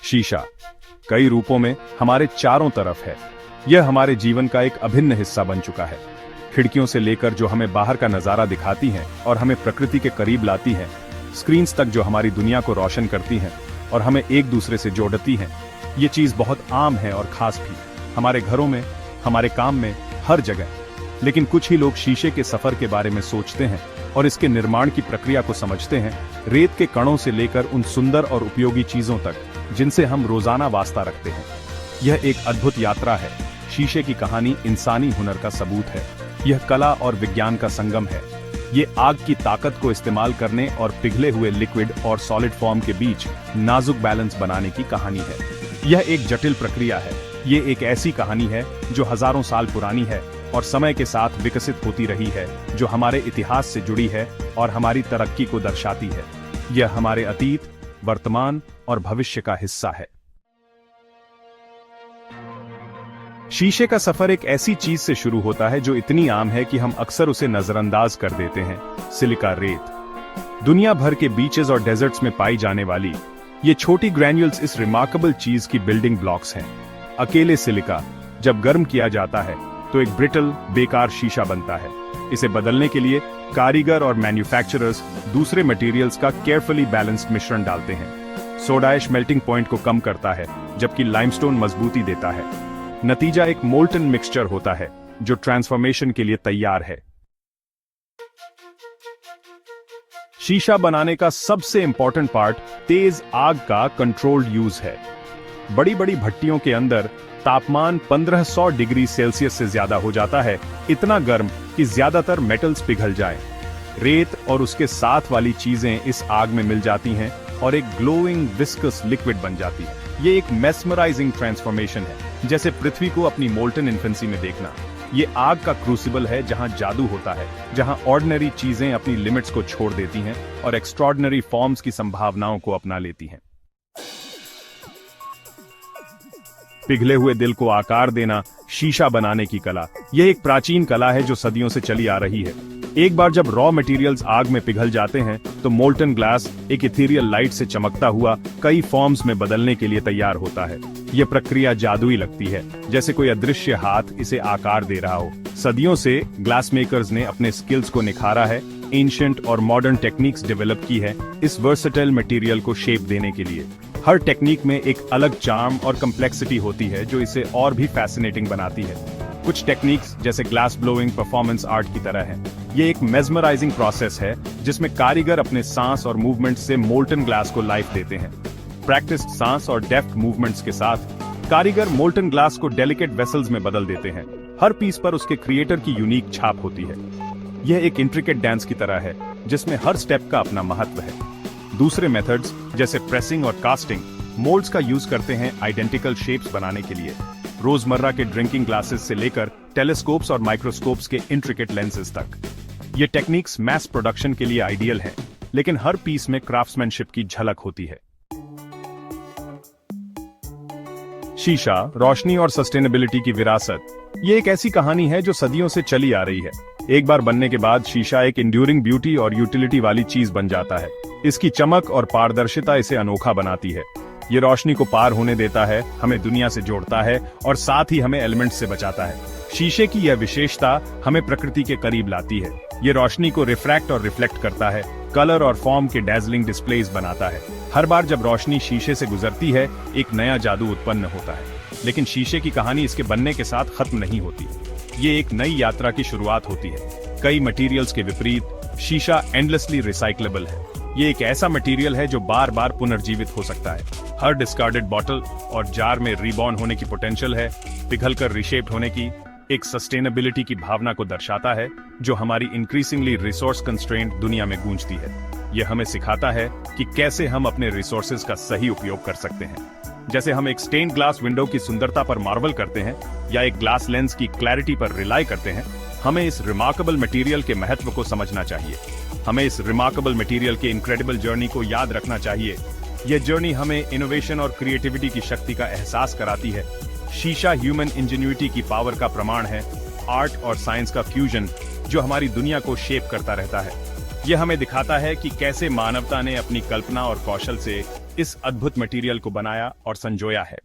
शीशा कई रूपों में हमारे चारों तरफ है। यह हमारे जीवन का एक अभिन्न हिस्सा बन चुका है। खिड़कियों से लेकर जो हमें बाहर का नजारा दिखाती हैं और हमें प्रकृति के करीब लाती हैं, स्क्रीन्स तक जो हमारी दुनिया को रोशन करती हैं और हमें एक दूसरे से जोड़ती हैं, ये चीज बहुत आम है और खास भी, हमारे घरों में, हमारे काम में, हर जगह। लेकिन कुछ ही लोग शीशे के सफर के बारे में सोचते हैं और इसके निर्माण की प्रक्रिया को समझते हैं, रेत के कणों से लेकर उन सुंदर और उपयोगी चीजों तक जिनसे हम रोजाना वास्ता रखते हैं। यह एक अद्भुत यात्रा है। शीशे की कहानी इंसानी हुनर का सबूत है। यह कला और विज्ञान का संगम है। ये आग की ताकत को इस्तेमाल करने और पिघले हुए लिक्विड और सॉलिड फॉर्म के बीच नाजुक बैलेंस बनाने की कहानी है। यह एक जटिल प्रक्रिया है। ये एक ऐसी कहानी है जो हजारों साल पुरानी है और समय के साथ विकसित होती रही है, जो हमारे इतिहास से जुड़ी है और हमारी तरक्की को दर्शाती है। यह हमारे अतीत, वर्तमान और भविष्य का हिस्सा है। शीशे का सफर एक ऐसी चीज से शुरू होता है जो इतनी आम है कि हम अक्सर उसे नजरअंदाज कर देते हैं। सिलिका रेत। दुनिया भर के बीचेस और डेजर्ट्स में पाई जाने वाली ये छोटी ग्रैन्यूल्स इस रिमार्केबल चीज की बिल्डिंग ब्लॉक्स हैं। अकेले सिलिका जब गर्म किया जाता है तो एक ब्रिटल, बेकार शीशा बनता है। इसे बदलने के लिए कारीगर और मैन्युफैक्चरर्स दूसरे मटेरियल्स का केयरफुली बैलेंस्ड मिश्रण डालते हैं। सोडा ऐश मेल्टिंग पॉइंट को कम करता है, जबकि लाइमस्टोन मजबूती देता है। नतीजा एक मोल्टन मिक्सचर होता है जो ट्रांसफॉर्मेशन के लिए तैयार है। शीशा बनाने का सबसे इंपॉर्टेंट पार्ट तेज आग का कंट्रोल्ड यूज है। बड़ी बड़ी भट्टियों के अंदर तापमान 1500 डिग्री सेल्सियस से ज्यादा हो जाता है, इतना गर्म कि ज्यादातर मेटल्स पिघल जाएं। रेत और उसके साथ वाली चीजें इस आग में मिल जाती हैं और एक ग्लोइंग विस्कस लिक्विड बन जाती है। ये एक मेस्मराइजिंग ट्रांसफॉर्मेशन है, जैसे पृथ्वी को अपनी मोल्टन इन्फेंसी में देखना। ये आग का क्रूसिबल है जहां जादू होता है, जहां ऑर्डिनरी चीजें अपनी लिमिट्स को छोड़ देती हैं और एक्स्ट्रॉर्डिनरी फॉर्म्स की संभावनाओं को अपना लेती हैं। पिघले हुए दिल को आकार देना, शीशा बनाने की कला, यह एक प्राचीन कला है जो सदियों से चली आ रही है। एक बार जब रॉ मटेरियल्स आग में पिघल जाते हैं तो मोल्टन ग्लास एक इथेरियल लाइट से चमकता हुआ कई फॉर्म्स में बदलने के लिए तैयार होता है। यह प्रक्रिया जादुई लगती है, जैसे कोई अदृश्य हाथ इसे आकार दे रहा हो। सदियों से ग्लास मेकर्स ने अपने स्किल्स को निखारा है, एंशिएंट और मॉडर्न टेक्निक्स डेवलप की है इस वर्सेटाइल मटेरियल को शेप देने के लिए। हर टेक्निक में एक अलग चार्म और कम्प्लेक्सिटी होती है जो इसे और भी फैसिनेटिंग बनाती है। कुछ टेक्निक्स जैसे ग्लास ब्लोइंग परफॉर्मेंस आर्ट की तरह है। ये एक मेस्मराइजिंग प्रोसेस है जिसमें कारीगर अपने सांस और मूवमेंट से मोल्टन ग्लास को लाइफ देते हैं। प्रैक्टिस्ड सांस और डेफ्ट मूवमेंट्स के साथ कारीगर मोल्टन ग्लास को डेलिकेट वेसल्स में बदल देते हैं। हर पीस पर उसके क्रिएटर की यूनिक छाप होती है। यह एक इंट्रिकेट डांस की तरह है जिसमें हर स्टेप का अपना महत्व है। दूसरे मेथड्स जैसे प्रेसिंग और कास्टिंग मोल्ड्स का यूज करते हैं आइडेंटिकल शेप्स बनाने के लिए। रोजमर्रा के ड्रिंकिंग ग्लासेस से लेकर टेलीस्कोप्स और माइक्रोस्कोप्स के इंट्रिकेट लेंसेज तक, ये टेक्निक्स मैस प्रोडक्शन के लिए आइडियल हैं, लेकिन हर पीस में क्राफ्ट्समैनशिप की झलक होती है। शीशा, रोशनी और सस्टेनेबिलिटी की विरासत। ये एक ऐसी कहानी है जो सदियों से चली आ रही है। एक बार बनने के बाद शीशा एक इंड्यूरिंग ब्यूटी और यूटिलिटी वाली चीज बन जाता है। इसकी चमक और पारदर्शिता इसे अनोखा बनाती है। ये रोशनी को पार होने देता है, हमें दुनिया से जोड़ता है और साथ ही हमें एलिमेंट्स से बचाता है। शीशे की यह विशेषता हमें प्रकृति के करीब लाती है। ये रोशनी को रिफ्रैक्ट और रिफ्लेक्ट करता है, कलर और फॉर्म के डैजलिंग डिस्प्लेस बनाता है। हर बार जब रोशनी शीशे से गुजरती है, एक नया जादू उत्पन्न होता है। लेकिन शीशे की कहानी इसके बनने के साथ खत्म नहीं होती। ये एक नई यात्रा की शुरुआत होती है। कई मटेरियल्स के विपरीत शीशा एंडलेसली रिसाइक्लेबल है। ये एक ऐसा मटेरियल है जो बार बार पुनर्जीवित हो सकता है। हर डिस्कार्डेड बॉटल और जार में रीबॉर्न होने की पोटेंशियल है, पिघलकर रिशेप्ड होने की। एक सस्टेनेबिलिटी की भावना को दर्शाता है जो हमारी इंक्रीजिंगली रिसोर्स कंस्ट्रेंट दुनिया में गूंजती है। यह हमें सिखाता है कि कैसे हम अपने रिसोर्सेज का सही उपयोग कर सकते हैं। जैसे हम एक स्टेन ग्लास विंडो की सुंदरता पर मार्वल करते हैं या एक ग्लास लेंस की क्लैरिटी पर रिलाई करते हैं, हमें इस रिमार्केबल मटेरियल के महत्व को समझना चाहिए। हमें इस रिमार्केबल मटेरियल के इनक्रेडिबल जर्नी को याद रखना चाहिए। यह जर्नी हमें इनोवेशन और क्रिएटिविटी की शक्ति का एहसास कराती है। शीशा ह्यूमन इंजेन्युइटी की पावर का प्रमाण है, आर्ट और साइंस का फ्यूजन जो हमारी दुनिया को शेप करता रहता है। यह हमें दिखाता है कि कैसे मानवता ने अपनी कल्पना और कौशल से इस अद्भुत मटेरियल को बनाया और संजोया है।